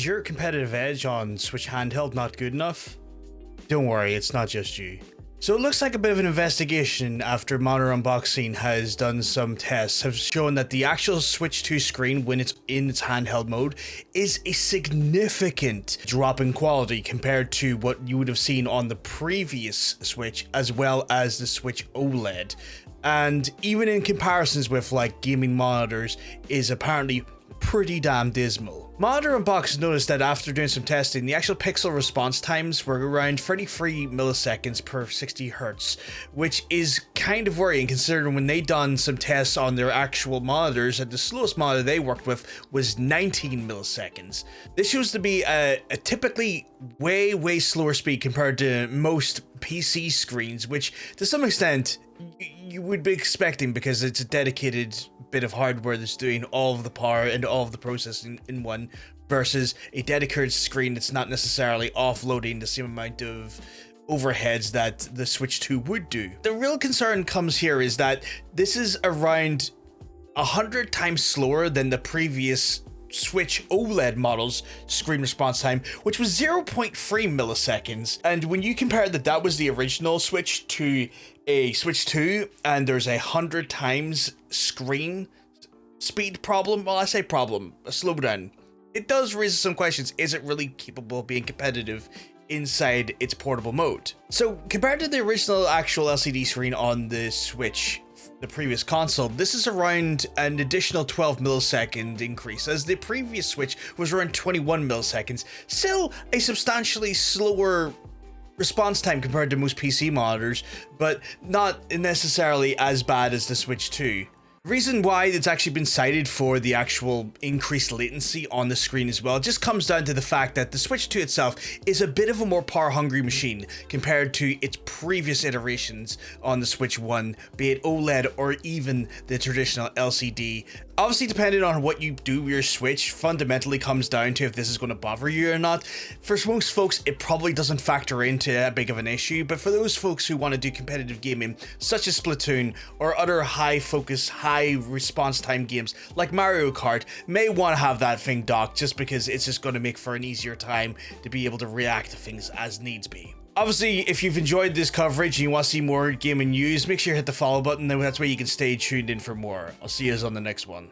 Is your competitive edge on Switch handheld not good enough? Don't worry, it's not just you. So it looks like a bit of an investigation after Monitor Unboxing has done some tests have shown that the actual Switch 2 screen when it's in its handheld mode is a significant drop in quality compared to what you would have seen on the previous Switch as well as the Switch OLED. And even in comparisons with like gaming monitors is apparently pretty damn dismal. Monitor Unboxing noticed that after doing some testing, the actual pixel response times were around 33 milliseconds per 60 hertz, which is kind of worrying considering when they done some tests on their actual monitors and the slowest monitor they worked with was 19 milliseconds. This shows to be a typically way slower speed compared to most PC screens, which to some extent you would be expecting because it's a dedicated bit of hardware that's doing all of the power and all of the processing in one versus a dedicated screen that's not necessarily offloading the same amount of overheads that the Switch 2 would do. The real concern comes here is that this is around 100 times slower than the previous Switch OLED model's screen response time, which was 0.3 milliseconds. And when you compare that was the original Switch to a Switch 2 and there's 100 times screen speed problem, well, I say problem, a slowdown, it does raise some questions. Is it really capable of being competitive inside its portable mode? So compared to the original actual LCD screen on the Switch, the previous console, this is around an additional 12 millisecond increase, as the previous Switch was around 21 milliseconds. Still a substantially slower response time compared to most PC monitors, but not necessarily as bad as the Switch 2. The reason why it's actually been cited for the actual increased latency on the screen as well just comes down to the fact that the Switch 2 itself is a bit of a more power-hungry machine compared to its previous iterations on the Switch 1, be it OLED or even the traditional LCD. Obviously, depending on what you do with your Switch, fundamentally comes down to if this is going to bother you or not. For most folks, it probably doesn't factor into that big of an issue, but for those folks who want to do competitive gaming, such as Splatoon or other high-focus, high-response time games like Mario Kart, may want to have that thing docked just because it's just going to make for an easier time to be able to react to things as needs be. Obviously, if you've enjoyed this coverage and you want to see more gaming news, make sure you hit the follow button, and that's where you can stay tuned in for more. I'll see you on the next one.